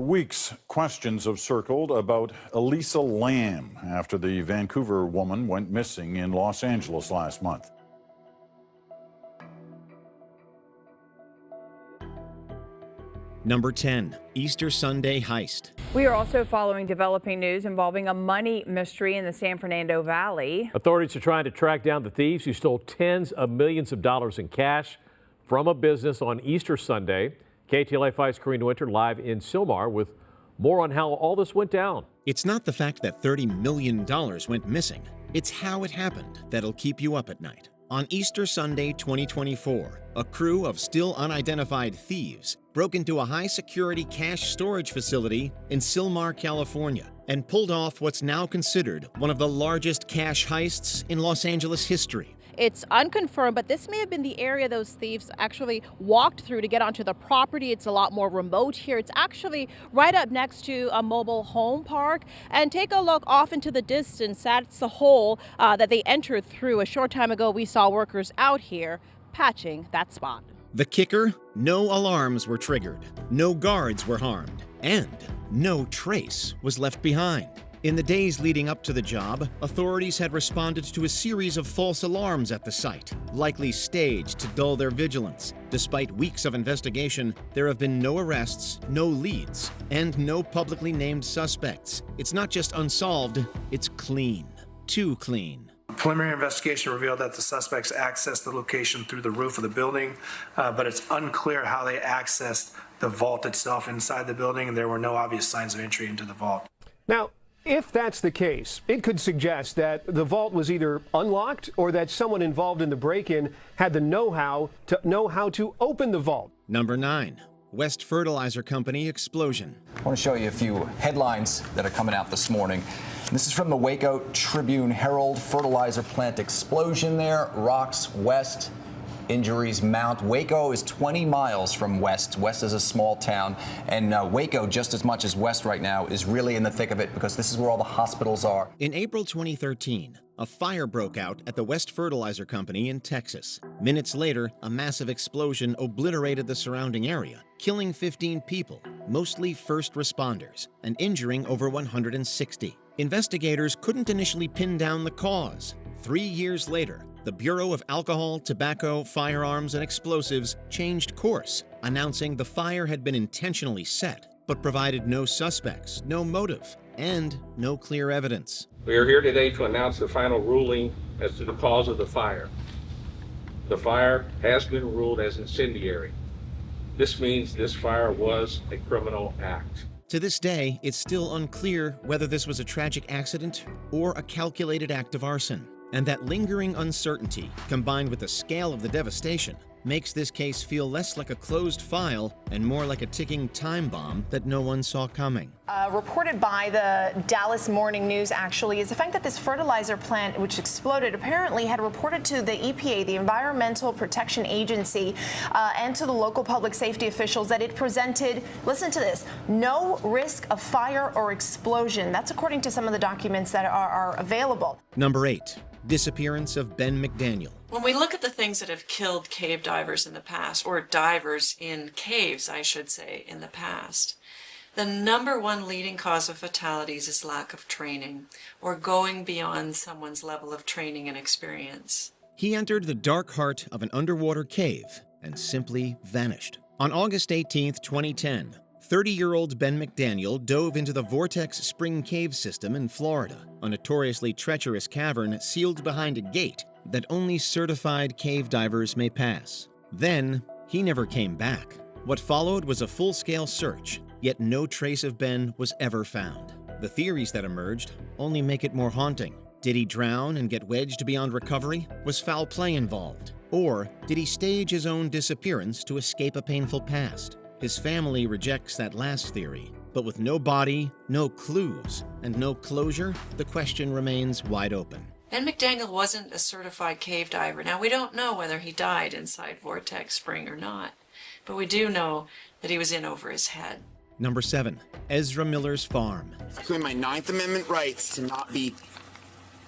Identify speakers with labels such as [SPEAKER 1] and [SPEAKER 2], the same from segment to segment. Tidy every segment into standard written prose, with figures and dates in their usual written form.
[SPEAKER 1] weeks, questions have circled about Elisa Lam after the Vancouver woman went missing in Los Angeles last month.
[SPEAKER 2] Number 10, Easter Sunday heist.
[SPEAKER 3] We are also following developing news involving a money mystery in the San Fernando Valley.
[SPEAKER 4] Authorities are trying to track down the thieves who stole tens of millions of dollars in cash from a business on Easter Sunday. KTLA 5's Karina Winter live in Sylmar with more on how all this went down.
[SPEAKER 2] It's not the fact that $30 million went missing. It's how it happened that'll keep you up at night. On Easter Sunday 2024, a crew of still unidentified thieves broke into a high-security cash storage facility in Sylmar, California, and pulled off what's now considered one of the largest cash heists in Los Angeles history.
[SPEAKER 5] It's unconfirmed, but this may have been the area those thieves actually walked through to get onto the property. It's a lot more remote here. It's actually right up next to a mobile home park. And take a look off into the distance. That's the hole that they entered through. A short time ago, we saw workers out here patching that spot.
[SPEAKER 2] The kicker? No alarms were triggered, no guards were harmed, and no trace was left behind. In the days leading up to the job, authorities had responded to a series of false alarms at the site, likely staged to dull their vigilance. Despite weeks of investigation, there have been no arrests, no leads, and no publicly named suspects. It's not just unsolved, it's clean. Too clean.
[SPEAKER 6] Preliminary investigation revealed that the suspects accessed the location through the roof of the building, but it's unclear how they accessed the vault itself inside the building, and there were no obvious signs of entry into the vault.
[SPEAKER 7] Now, if that's the case, it could suggest that the vault was either unlocked or that someone involved in the break-in had the know-how to open the vault.
[SPEAKER 2] Number 9, West Fertilizer Company explosion.
[SPEAKER 8] I want to show you a few headlines that are coming out this morning. This is from the Waco Tribune Herald. Fertilizer plant explosion there, rocks west. Injuries mount. Waco is 20 miles from West. West is a small town, and Waco, just as much as West right now, is really in the thick of it because this is where all the hospitals are.
[SPEAKER 2] In April 2013, a fire broke out at the West Fertilizer Company in Texas. Minutes later, a massive explosion obliterated the surrounding area, killing 15 people, mostly first responders, and injuring over 160. Investigators couldn't initially pin down the cause. 3 years later, the Bureau of Alcohol, Tobacco, Firearms, and Explosives changed course, announcing the fire had been intentionally set, but provided no suspects, no motive, and no clear evidence.
[SPEAKER 9] We are here today to announce the final ruling as to the cause of the fire. The fire has been ruled as incendiary. This means this fire was a criminal act.
[SPEAKER 2] To this day, it's still unclear whether this was a tragic accident or a calculated act of arson. And that lingering uncertainty, combined with the scale of the devastation, makes this case feel less like a closed file and more like a ticking time bomb that no one saw coming.
[SPEAKER 10] Reported by the Dallas Morning News, actually, is the fact that this fertilizer plant, which exploded, apparently had reported to the EPA, the Environmental Protection Agency, and to the local public safety officials that it presented, listen to this, no risk of fire or explosion. That's according to some of the documents that are available.
[SPEAKER 2] Number 8. Disappearance of Ben McDaniel.
[SPEAKER 11] When we look at the things that have killed cave divers in the past, or divers in caves, I should say, in the past, the number one leading cause of fatalities is lack of training, or going beyond someone's level of training and experience.
[SPEAKER 2] He entered the dark heart of an underwater cave and simply vanished. On August 18, 2010, 30-year-old Ben McDaniel dove into the Vortex Spring Cave system in Florida, a notoriously treacherous cavern sealed behind a gate that only certified cave divers may pass. Then, he never came back. What followed was a full-scale search, yet no trace of Ben was ever found. The theories that emerged only make it more haunting. Did he drown and get wedged beyond recovery? Was foul play involved? Or did he stage his own disappearance to escape a painful past? His family rejects that last theory, but with no body, no clues, and no closure, the question remains wide open.
[SPEAKER 11] Ben McDaniel wasn't a certified cave diver. Now, we don't know whether he died inside Vortex Spring or not, but we do know that he was in over his head.
[SPEAKER 2] Number 7, Ezra Miller's farm.
[SPEAKER 12] I claim my 9th Amendment rights to not be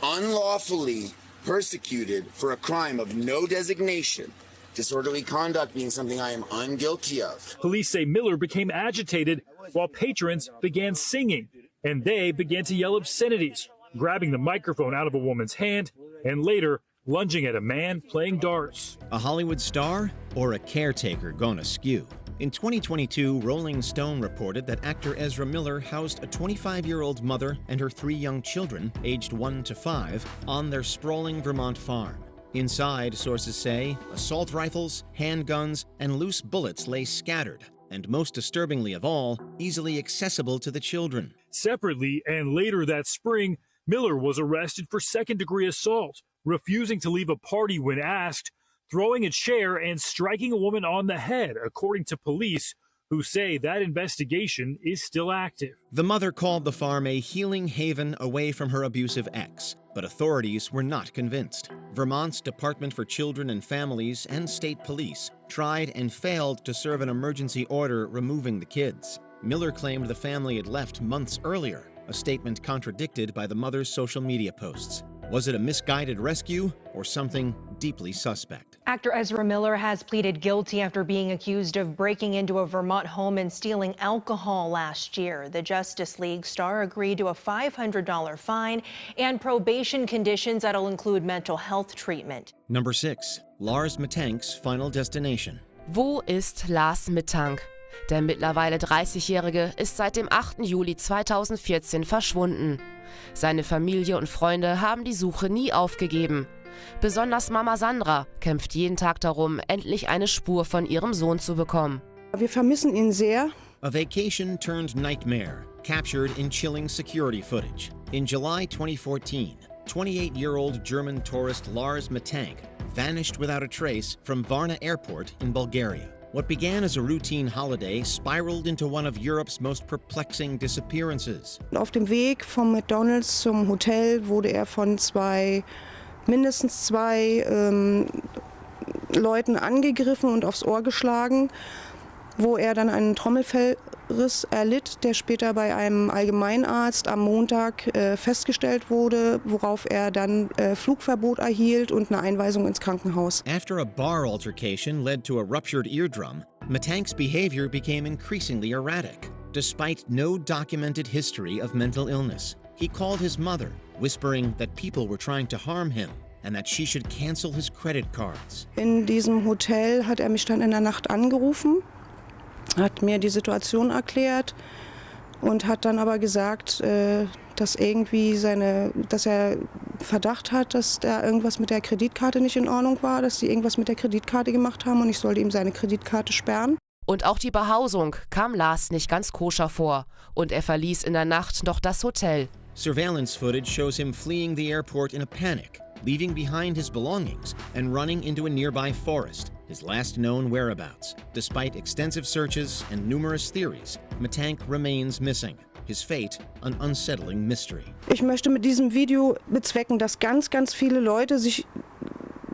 [SPEAKER 12] unlawfully persecuted for a crime of no designation. Disorderly conduct being something I am unguilty of.
[SPEAKER 13] Police say Miller became agitated while patrons began singing, and they began to yell obscenities, grabbing the microphone out of a woman's hand and later lunging at a man playing darts.
[SPEAKER 2] A Hollywood star or a caretaker gone askew? In 2022, Rolling Stone reported that actor Ezra Miller housed a 25-year-old mother and her 3 young children, aged 1 to 5, on their sprawling Vermont farm. Inside, sources say, assault rifles, handguns, and loose bullets lay scattered, and most disturbingly of all, easily accessible to the children.
[SPEAKER 13] Separately, and later that spring, Miller was arrested for second-degree assault, refusing to leave a party when asked, throwing a chair and striking a woman on the head, according to police, who say that investigation is still active.
[SPEAKER 2] The mother called the farm a healing haven away from her abusive ex, but authorities were not convinced. Vermont's Department for Children and Families and state police tried and failed to serve an emergency order removing the kids. Miller claimed the family had left months earlier, a statement contradicted by the mother's social media posts. Was it a misguided rescue or something deeply suspect?
[SPEAKER 14] Actor Ezra Miller has pleaded guilty after being accused of breaking into a Vermont home and stealing alcohol last year. The Justice League star agreed to a $500 fine and probation conditions that'll include mental health treatment.
[SPEAKER 2] Number 6. Lars Mittank's final destination.
[SPEAKER 15] Wo ist Lars Mittank? Der mittlerweile 30-Jährige ist seit dem 8. Juli 2014 verschwunden. Seine Familie und Freunde haben die Suche nie aufgegeben. Besonders Mama Sandra kämpft jeden Tag darum, endlich eine Spur von ihrem Sohn zu bekommen.
[SPEAKER 16] Wir vermissen ihn sehr.
[SPEAKER 2] A vacation turned nightmare, captured in chilling security footage. In July 2014, 28-year-old German tourist Lars Mittank vanished without a trace from Varna Airport in Bulgaria. What began as a routine holiday spiraled into one of Europe's most perplexing disappearances.
[SPEAKER 16] Auf dem Weg vom McDonald's zum Hotel wurde er von mindestens zwei Leuten angegriffen und aufs Ohr geschlagen, wo er dann einen Trommelfellriss erlitt, der später bei einem Allgemeinarzt am Montag festgestellt wurde, worauf er dann Flugverbot erhielt und eine Einweisung ins Krankenhaus.
[SPEAKER 2] After a bar altercation led to a ruptured eardrum, Mittank's behavior became increasingly erratic, despite no documented history of mental illness. He called his mother, whispering that people were trying to harm him and that she should cancel his credit cards.
[SPEAKER 16] In diesem Hotel hat er mich dann in der Nacht angerufen, hat mir die Situation erklärt und hat dann aber gesagt, dass er Verdacht hat, dass da irgendwas mit der Kreditkarte nicht in Ordnung war, dass sie irgendwas mit der Kreditkarte gemacht haben und ich sollte ihm seine Kreditkarte sperren.
[SPEAKER 15] Und auch die Behausung kam Lars nicht ganz koscher vor und er verließ in der Nacht noch das Hotel.
[SPEAKER 2] Surveillance footage shows him fleeing the airport in a panic, leaving behind his belongings and running into a nearby forest, his last known whereabouts. Despite extensive searches and numerous theories, Mittank remains missing. His fate an unsettling mystery.
[SPEAKER 16] Ich möchte mit diesem Video bezwecken, dass ganz, ganz viele Leute sich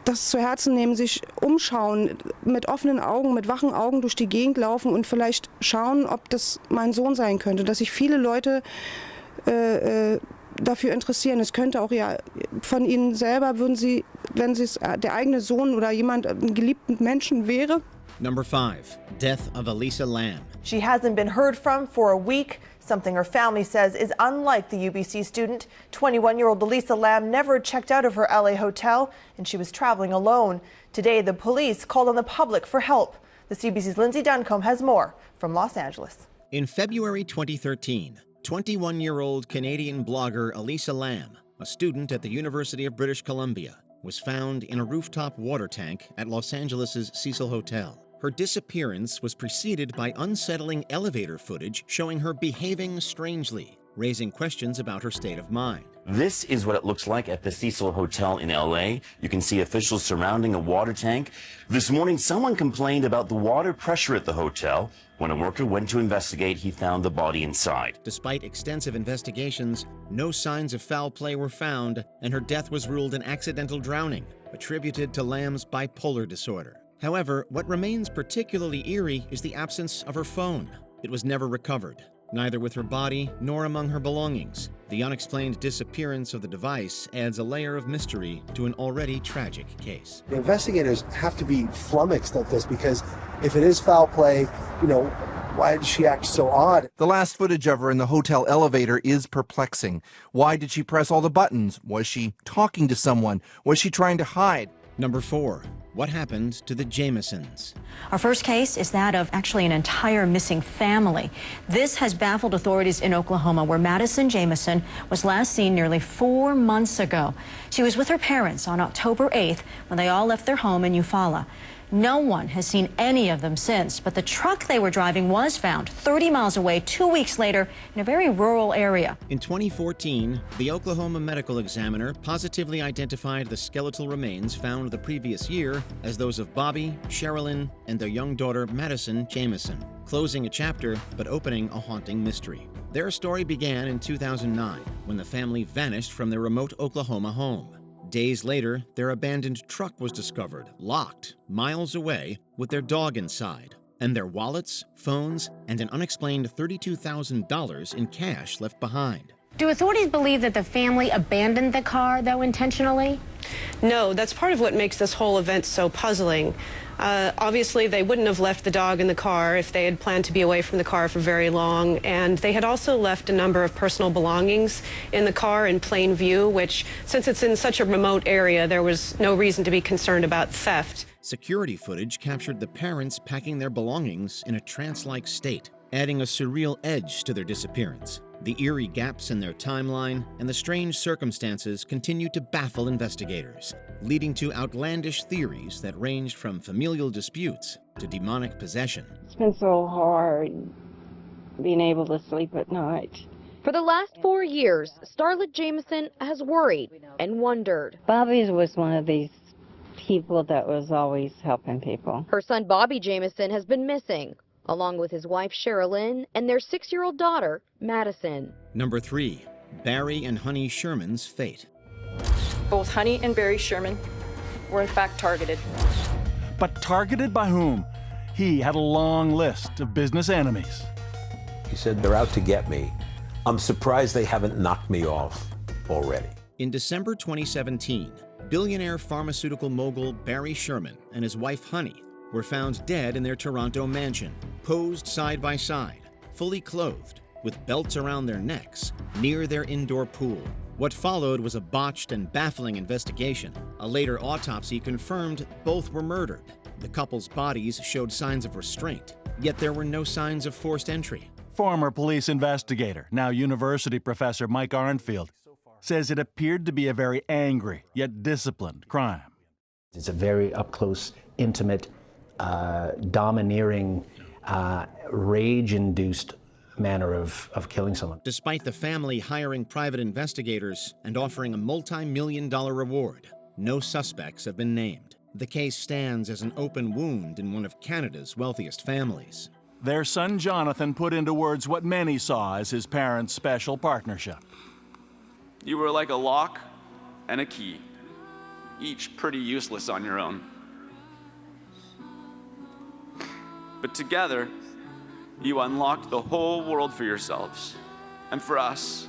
[SPEAKER 16] das zu Herzen nehmen, sich umschauen, mit offenen Augen, mit wachen Augen durch die Gegend laufen und vielleicht schauen, ob das mein Sohn sein könnte. Dass sich viele Leute dafür interessieren. Es könnte auch ja von Ihnen selber, wenn es der eigene Sohn oder jemand, einen geliebten Menschen wäre.
[SPEAKER 2] Number 5. Death of Elisa Lam.
[SPEAKER 17] She hasn't been heard from for a week, something her family says is unlike the UBC student. 21-year-old Elisa Lam never checked out of her LA hotel, and she was traveling alone. Today, the police called on the public for help. The CBC's Lindsay Duncombe has more from Los Angeles.
[SPEAKER 2] In February 2013, 21-year-old Canadian blogger Elisa Lam, a student at the University of British Columbia, was found in a rooftop water tank at Los Angeles' Cecil Hotel. Her disappearance was preceded by unsettling elevator footage showing her behaving strangely, raising questions about her state of mind.
[SPEAKER 18] This is what it looks like at the Cecil Hotel in LA. You can see officials surrounding a water tank. This morning, someone complained about the water pressure at the hotel. When a worker went to investigate, he found the body inside.
[SPEAKER 2] Despite extensive investigations, no signs of foul play were found, and her death was ruled an accidental drowning, attributed to Lam's bipolar disorder. However, what remains particularly eerie is the absence of her phone. It was never recovered, neither with her body nor among her belongings. The unexplained disappearance of the device adds a layer of mystery to an already tragic case.
[SPEAKER 19] The investigators have to be flummoxed at this because if it is foul play, Why did she act so odd?
[SPEAKER 20] The last footage of her in the hotel elevator is perplexing. Why did she press all the buttons? Was she talking to someone? Was she trying to hide?
[SPEAKER 2] Number 4. What happened to the Jamisons?
[SPEAKER 21] Our first case is that of actually an entire missing family. This has baffled authorities in Oklahoma, where Madison Jamison was last seen nearly 4 months ago. She was with her parents on October 8th when they all left their home in Eufaula. No one has seen any of them since, but the truck they were driving was found 30 miles away 2 weeks later in a very rural area.
[SPEAKER 2] In 2014, the Oklahoma medical examiner positively identified the skeletal remains found the previous year as those of Bobby, Sherilyn, and their young daughter Madison Jamison, closing a chapter but opening a haunting mystery. Their story began in 2009 when the family vanished from their remote Oklahoma home. Days later, their abandoned truck was discovered, locked, miles away, with their dog inside, and their wallets, phones, and an unexplained $32,000 in cash left behind.
[SPEAKER 22] Do authorities believe that the family abandoned the car, though, intentionally?
[SPEAKER 23] No, that's part of what makes this whole event so puzzling. Obviously, they wouldn't have left the dog in the car if they had planned to be away from the car for very long, and they had also left a number of personal belongings in the car in plain view, which, since it's in such a remote area, there was no reason to be concerned about theft.
[SPEAKER 2] Security footage captured the parents packing their belongings in a trance-like state, adding a surreal edge to their disappearance. The eerie gaps in their timeline and the strange circumstances continue to baffle investigators, leading to outlandish theories that ranged from familial disputes to demonic possession.
[SPEAKER 24] It's been so hard being able to sleep at night.
[SPEAKER 25] For the last 4 years, Starlet Jamison has worried and wondered.
[SPEAKER 24] Bobby was one of these people that was always helping people.
[SPEAKER 25] Her son Bobby Jamison has been missing, along with his wife Sherilyn and their 6-year-old daughter, Madison.
[SPEAKER 2] Number 3. Barry and Honey Sherman's fate.
[SPEAKER 26] Both Honey and Barry Sherman were in fact targeted.
[SPEAKER 27] But targeted by whom? He had a long list of business enemies.
[SPEAKER 28] He said, "They're out to get me. I'm surprised they haven't knocked me off already."
[SPEAKER 2] In December 2017, billionaire pharmaceutical mogul Barry Sherman and his wife Honey were found dead in their Toronto mansion, posed side by side, fully clothed, with belts around their necks, near their indoor pool. What followed was a botched and baffling investigation. A later autopsy confirmed both were murdered. The couple's bodies showed signs of restraint, yet there were no signs of forced entry.
[SPEAKER 27] Former police investigator, now university professor Mike Arnfield, says it appeared to be a very angry yet disciplined crime.
[SPEAKER 29] It's a very up-close, intimate, domineering, rage-induced manner of killing someone.
[SPEAKER 2] Despite the family hiring private investigators and offering a multi-million-dollar reward, no suspects have been named. The case stands as an open wound in one of Canada's wealthiest families.
[SPEAKER 27] Their son Jonathan put into words what many saw as his parents' special partnership.
[SPEAKER 30] You were like a lock and a key, each pretty useless on your own. But together, you unlocked the whole world for yourselves, and for us,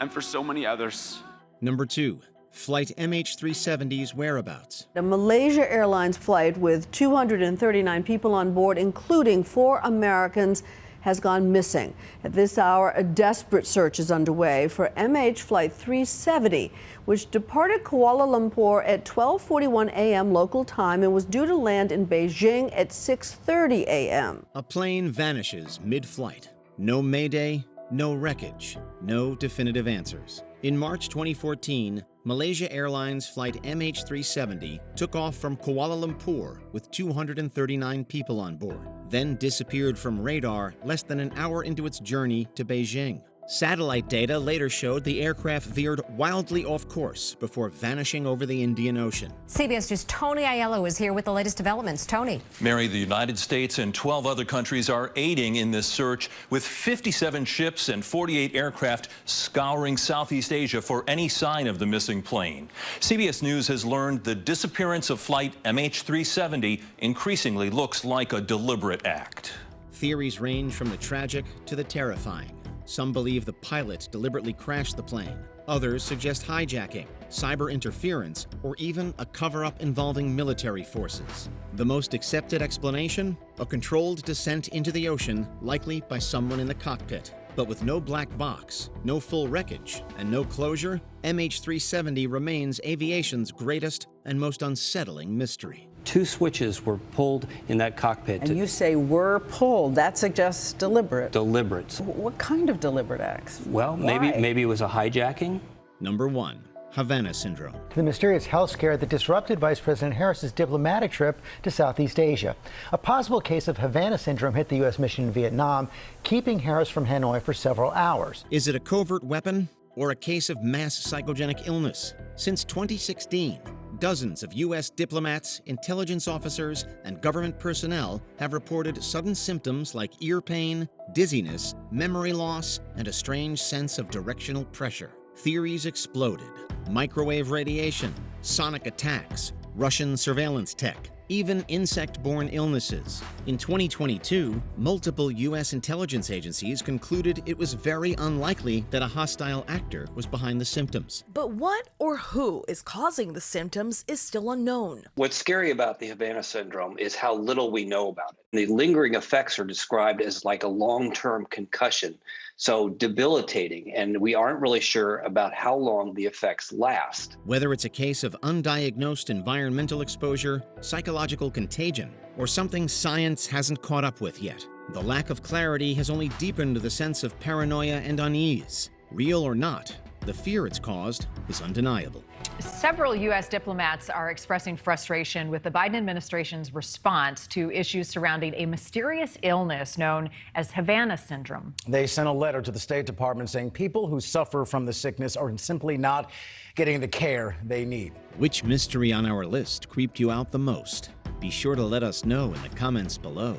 [SPEAKER 30] and for so many others.
[SPEAKER 2] Number 2. Flight MH370's whereabouts.
[SPEAKER 31] A Malaysia Airlines flight with 239 people on board, including 4 Americans, has gone missing. At this hour, a desperate search is underway for MH Flight 370, which departed Kuala Lumpur at 12:41 a.m. local time and was due to land in Beijing at 6:30 a.m.
[SPEAKER 2] A plane vanishes mid-flight. No mayday, no wreckage, no definitive answers. In March 2014, Malaysia Airlines Flight MH370 took off from Kuala Lumpur with 239 people on board, then disappeared from radar less than an hour into its journey to Beijing. Satellite data later showed the aircraft veered wildly off course before vanishing over the Indian Ocean.
[SPEAKER 32] CBS News' Tony Aiello is here with the latest developments. Tony.
[SPEAKER 33] Mary, the United States and 12 other countries are aiding in this search, with 57 ships and 48 aircraft scouring Southeast Asia for any sign of the missing plane. CBS News has learned the disappearance of flight MH370 increasingly looks like a deliberate act.
[SPEAKER 2] Theories range from the tragic to the terrifying. Some believe the pilot deliberately crashed the plane. Others suggest hijacking, cyber interference, or even a cover-up involving military forces. The most accepted explanation? A controlled descent into the ocean, likely by someone in the cockpit. But with no black box, no full wreckage, and no closure, MH370 remains aviation's greatest and most unsettling mystery.
[SPEAKER 1] 2 switches were pulled in that cockpit.
[SPEAKER 3] And you say were pulled. That suggests deliberate.
[SPEAKER 1] Deliberate.
[SPEAKER 3] What kind of deliberate acts?
[SPEAKER 1] Well,
[SPEAKER 3] Why?
[SPEAKER 1] maybe it was a hijacking.
[SPEAKER 2] Number 1. Havana syndrome.
[SPEAKER 4] To the mysterious health scare that disrupted Vice President Harris's diplomatic trip to Southeast Asia. A possible case of Havana syndrome hit the U.S. mission in Vietnam, keeping Harris from Hanoi for several hours.
[SPEAKER 2] Is it a covert weapon or a case of mass psychogenic illness? Since 2016, dozens of U.S. diplomats, intelligence officers, and government personnel have reported sudden symptoms like ear pain, dizziness, memory loss, and a strange sense of directional pressure. Theories exploded. Microwave radiation, sonic attacks, Russian surveillance tech, even insect-borne illnesses. In 2022, multiple U.S. intelligence agencies concluded it was very unlikely that a hostile actor was behind the symptoms.
[SPEAKER 5] But what or who is causing the symptoms is still unknown.
[SPEAKER 1] What's scary about the Havana syndrome is how little we know about it. The lingering effects are described as like a long-term concussion, so debilitating, and we aren't really sure about how long the effects last.
[SPEAKER 2] Whether it's a case of undiagnosed environmental exposure, psychological contagion, or something science hasn't caught up with yet, the lack of clarity has only deepened the sense of paranoia and unease. Real or not, the fear it's caused is undeniable.
[SPEAKER 6] Several U.S. diplomats are expressing frustration with the Biden administration's response to issues surrounding a mysterious illness known as Havana syndrome.
[SPEAKER 7] They sent a letter to the State Department saying people who suffer from the sickness are simply not getting the care they need.
[SPEAKER 2] Which mystery on our list creeped you out the most? Be sure to let us know in the comments below.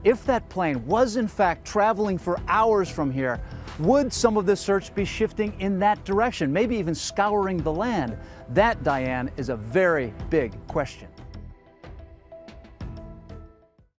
[SPEAKER 8] If that plane was in fact traveling for hours from here, would some of the search be shifting in that direction, maybe even scouring the land? That, Diane, is a very big question.